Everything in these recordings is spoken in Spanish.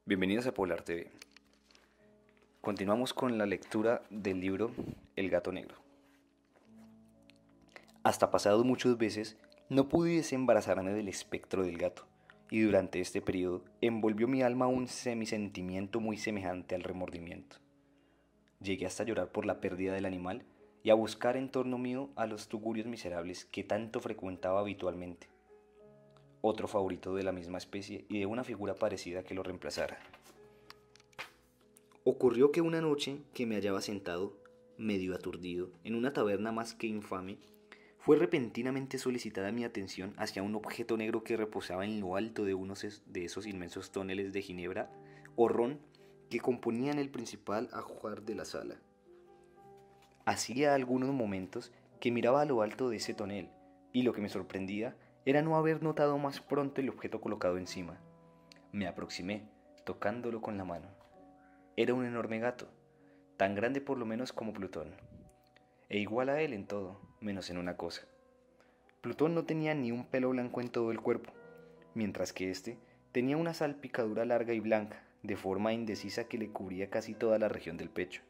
Bienvenidos a Polar TV. Continuamos con la lectura del libro El gato negro. Hasta pasado muchas veces, no pude desembarazarme del espectro del gato, y durante este periodo envolvió mi alma un semisentimiento muy semejante al remordimiento. Llegué hasta llorar por la pérdida del animal y a buscar en torno mío a los tugurios miserables que tanto frecuentaba habitualmente, otro favorito de la misma especie y de una figura parecida que lo reemplazara. Ocurrió que una noche que me hallaba sentado, medio aturdido, en una taberna más que infame, fue repentinamente solicitada mi atención hacia un objeto negro que reposaba en lo alto de uno de esos inmensos toneles de ginebra o ron que componían el principal ajuar de la sala. Hacía algunos momentos que miraba a lo alto de ese tonel, y lo que me sorprendía era no haber notado más pronto el objeto colocado encima. Me aproximé, tocándolo con la mano. Era un enorme gato, tan grande por lo menos como Plutón, e igual a él en todo, menos en una cosa. Plutón no tenía ni un pelo blanco en todo el cuerpo, mientras que éste tenía una salpicadura larga y blanca, de forma indecisa que le cubría casi toda la región del pecho.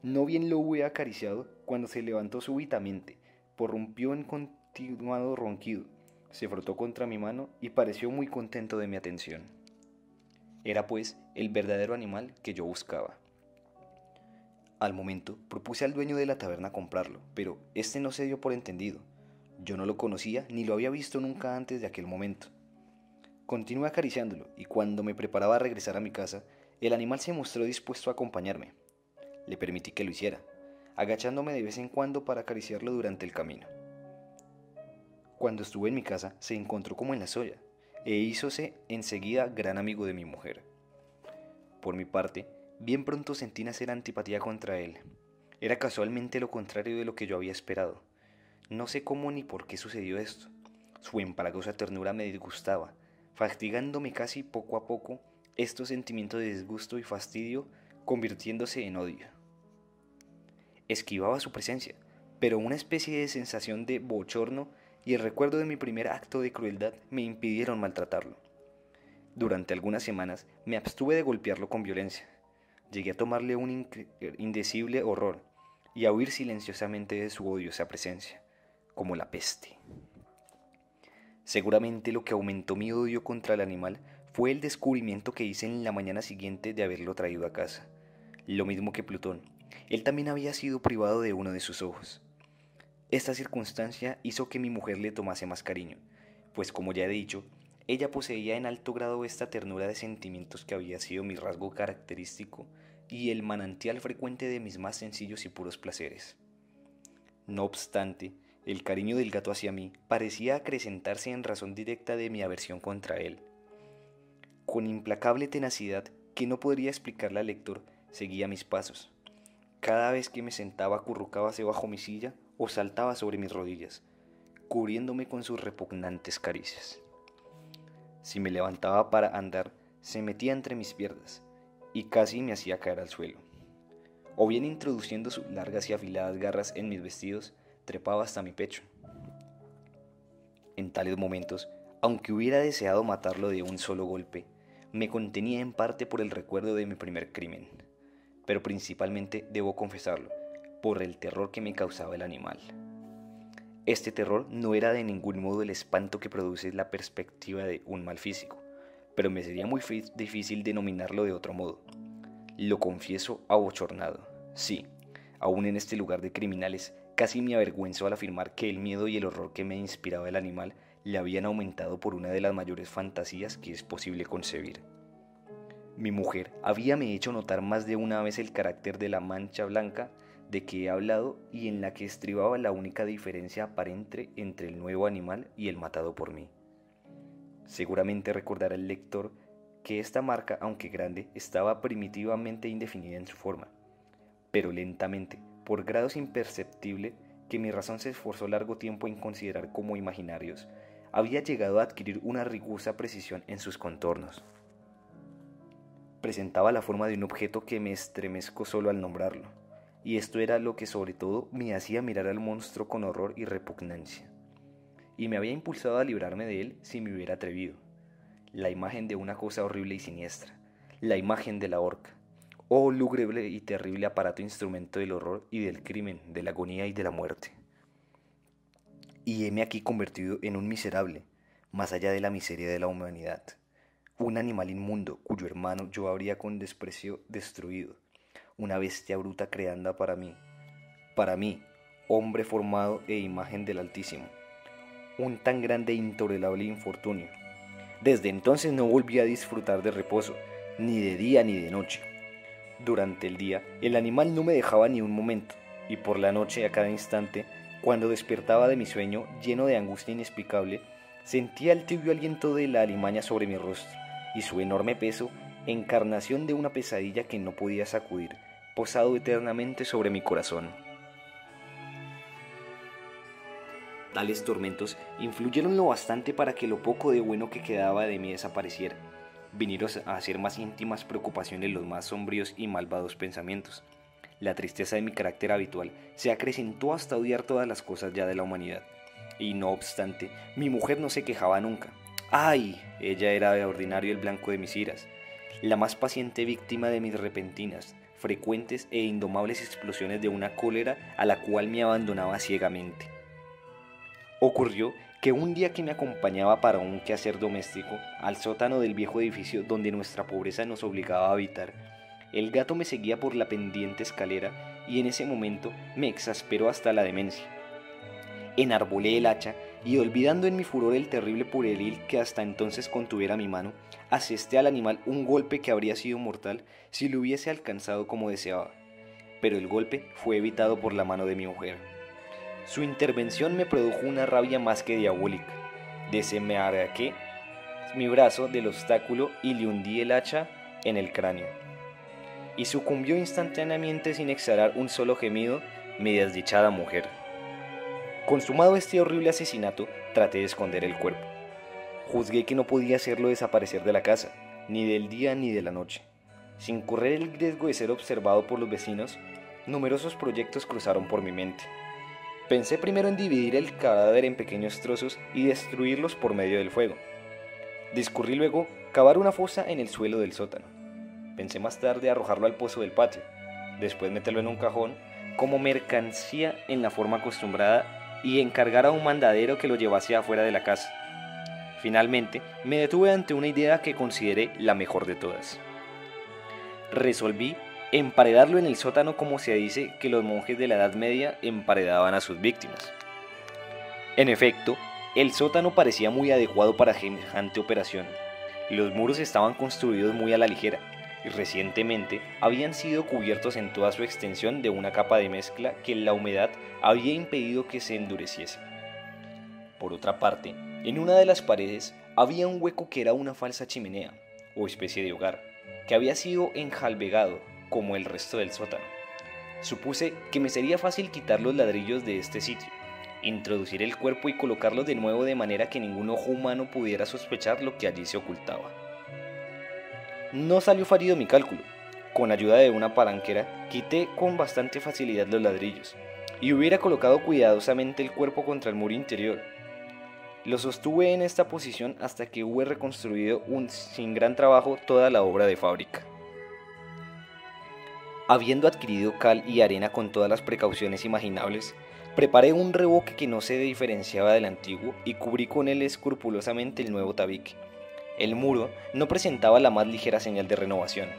No bien lo hube acariciado cuando se levantó súbitamente, prorrumpió en continuado ronquido, se frotó contra mi mano y pareció muy contento de mi atención. Era pues el verdadero animal que yo buscaba. Al momento propuse al dueño de la taberna comprarlo, pero este no se dio por entendido. Yo no lo conocía ni lo había visto nunca antes de aquel momento. Continué acariciándolo y cuando me preparaba a regresar a mi casa, el animal se mostró dispuesto a acompañarme. Le permití que lo hiciera, agachándome de vez en cuando para acariciarlo durante el camino. Cuando estuve en mi casa, se encontró como en la suya, e hízose enseguida gran amigo de mi mujer. Por mi parte, bien pronto sentí nacer antipatía contra él. Era casualmente lo contrario de lo que yo había esperado. No sé cómo ni por qué sucedió esto. Su empalagosa ternura me disgustaba, fatigándome casi poco a poco estos sentimientos de disgusto y fastidio convirtiéndose en odio. Esquivaba su presencia, pero una especie de sensación de bochorno y el recuerdo de mi primer acto de crueldad me impidieron maltratarlo. Durante algunas semanas me abstuve de golpearlo con violencia. Llegué a tomarle un indecible horror y a huir silenciosamente de su odiosa presencia, como la peste. Seguramente lo que aumentó mi odio contra el animal fue el descubrimiento que hice en la mañana siguiente de haberlo traído a casa. Lo mismo que Plutón, él también había sido privado de uno de sus ojos. Esta circunstancia hizo que mi mujer le tomase más cariño, pues como ya he dicho, ella poseía en alto grado esta ternura de sentimientos que había sido mi rasgo característico y el manantial frecuente de mis más sencillos y puros placeres. No obstante, el cariño del gato hacia mí parecía acrecentarse en razón directa de mi aversión contra él. Con implacable tenacidad que no podría explicarle al lector, seguía mis pasos. Cada vez que me sentaba acurrucábase bajo mi silla o saltaba sobre mis rodillas, cubriéndome con sus repugnantes caricias. Si me levantaba para andar, se metía entre mis piernas y casi me hacía caer al suelo. O bien introduciendo sus largas y afiladas garras en mis vestidos, trepaba hasta mi pecho. En tales momentos, aunque hubiera deseado matarlo de un solo golpe, me contenía en parte por el recuerdo de mi primer crimen, pero principalmente, debo confesarlo, por el terror que me causaba el animal. Este terror no era de ningún modo el espanto que produce la perspectiva de un mal físico, pero me sería muy difícil denominarlo de otro modo. Lo confieso abochornado. Sí, aún en este lugar de criminales, casi me avergüenzo al afirmar que el miedo y el horror que me inspiraba el animal le habían aumentado por una de las mayores fantasías que es posible concebir. Mi mujer habíame hecho notar más de una vez el carácter de la mancha blanca de que he hablado y en la que estribaba la única diferencia aparente entre el nuevo animal y el matado por mí. Seguramente recordará el lector que esta marca, aunque grande, estaba primitivamente indefinida en su forma, pero lentamente, por grados imperceptibles que mi razón se esforzó largo tiempo en considerar como imaginarios, había llegado a adquirir una rigurosa precisión en sus contornos. Presentaba la forma de un objeto que me estremezco solo al nombrarlo, y esto era lo que sobre todo me hacía mirar al monstruo con horror y repugnancia, y me había impulsado a librarme de él si me hubiera atrevido. La imagen de una cosa horrible y siniestra, la imagen de la horca. Oh lúgubre y terrible aparato instrumento del horror y del crimen, de la agonía y de la muerte. Y heme aquí convertido en un miserable, más allá de la miseria de la humanidad. Un animal inmundo, cuyo hermano yo habría con desprecio destruido. Una bestia bruta creada para mí, hombre formado e imagen del Altísimo. Un tan grande e intolerable infortunio. Desde entonces no volví a disfrutar de reposo, ni de día ni de noche. Durante el día, el animal no me dejaba ni un momento, y por la noche, a cada instante, cuando despertaba de mi sueño, lleno de angustia inexplicable, sentía el tibio aliento de la alimaña sobre mi rostro, y su enorme peso, encarnación de una pesadilla que no podía sacudir, posado eternamente sobre mi corazón. Tales tormentos influyeron lo bastante para que lo poco de bueno que quedaba de mí desapareciera. Vinieron a hacer más íntimas preocupaciones los más sombríos y malvados pensamientos. La tristeza de mi carácter habitual se acrecentó hasta odiar todas las cosas ya de la humanidad. Y no obstante, mi mujer no se quejaba nunca. ¡Ay! Ella era de ordinario el blanco de mis iras, la más paciente víctima de mis repentinas, frecuentes e indomables explosiones de una cólera a la cual me abandonaba ciegamente. Ocurrió que un día que me acompañaba para un quehacer doméstico al sótano del viejo edificio donde nuestra pobreza nos obligaba a habitar, el gato me seguía por la pendiente escalera y en ese momento me exasperó hasta la demencia. Enarbolé el hacha y, olvidando en mi furor el terrible pueril que hasta entonces contuviera mi mano, asesté al animal un golpe que habría sido mortal si lo hubiese alcanzado como deseaba. Pero el golpe fue evitado por la mano de mi mujer. Su intervención me produjo una rabia más que diabólica. Desenmaraqué mi brazo del obstáculo y le hundí el hacha en el cráneo. Y sucumbió instantáneamente sin exhalar un solo gemido mi desdichada mujer. Consumado este horrible asesinato, traté de esconder el cuerpo. Juzgué que no podía hacerlo desaparecer de la casa, ni del día ni de la noche. Sin correr el riesgo de ser observado por los vecinos, numerosos proyectos cruzaron por mi mente. Pensé primero en dividir el cadáver en pequeños trozos y destruirlos por medio del fuego. Discurrí luego cavar una fosa en el suelo del sótano. Pensé más tarde arrojarlo al pozo del patio, después meterlo en un cajón como mercancía en la forma acostumbrada y encargar a un mandadero que lo llevase afuera de la casa. Finalmente, me detuve ante una idea que consideré la mejor de todas. Resolví emparedarlo en el sótano como se dice que los monjes de la Edad Media emparedaban a sus víctimas. En efecto, el sótano parecía muy adecuado para semejante operación. Los muros estaban construidos muy a la ligera y recientemente habían sido cubiertos en toda su extensión de una capa de mezcla que la humedad había impedido que se endureciese. Por otra parte, en una de las paredes había un hueco que era una falsa chimenea, o especie de hogar, que había sido enjalbegado, como el resto del sótano. Supuse que me sería fácil quitar los ladrillos de este sitio, introducir el cuerpo y colocarlos de nuevo de manera que ningún ojo humano pudiera sospechar lo que allí se ocultaba. No salió fallido mi cálculo. Con ayuda de una palanquera, quité con bastante facilidad los ladrillos, y hubiera colocado cuidadosamente el cuerpo contra el muro interior. Lo sostuve en esta posición hasta que hube reconstruido sin gran trabajo toda la obra de fábrica. Habiendo adquirido cal y arena con todas las precauciones imaginables, preparé un revoque que no se diferenciaba del antiguo y cubrí con él escrupulosamente el nuevo tabique. El muro no presentaba la más ligera señal de renovación.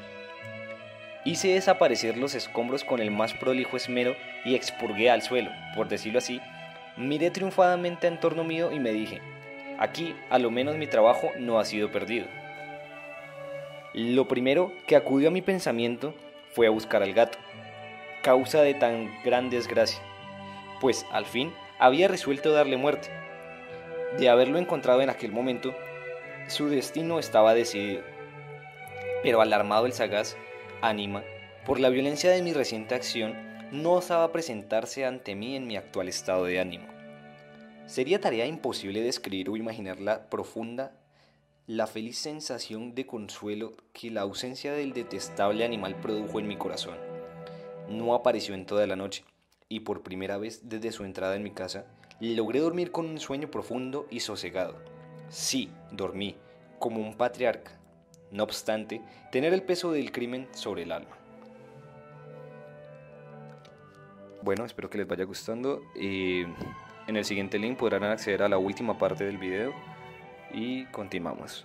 Hice desaparecer los escombros con el más prolijo esmero y expurgué al suelo, por decirlo así. Miré triunfadamente en torno mío y me dije: aquí, a lo menos, mi trabajo no ha sido perdido. Lo primero que acudió a mi pensamiento fue a buscar al gato, causa de tan gran desgracia, pues al fin había resuelto darle muerte. De haberlo encontrado en aquel momento, su destino estaba decidido. Pero alarmado el sagaz ánima por la violencia de mi reciente acción, no osaba presentarse ante mí en mi actual estado de ánimo. Sería tarea imposible describir o imaginar la feliz sensación de consuelo que la ausencia del detestable animal produjo en mi corazón. No apareció en toda la noche, y por primera vez desde su entrada en mi casa, logré dormir con un sueño profundo y sosegado. Sí, dormí, como un patriarca. no obstante, tener el peso del crimen sobre el alma. Bueno, espero que les vaya gustando. En el siguiente link podrán acceder a la última parte del video y continuamos.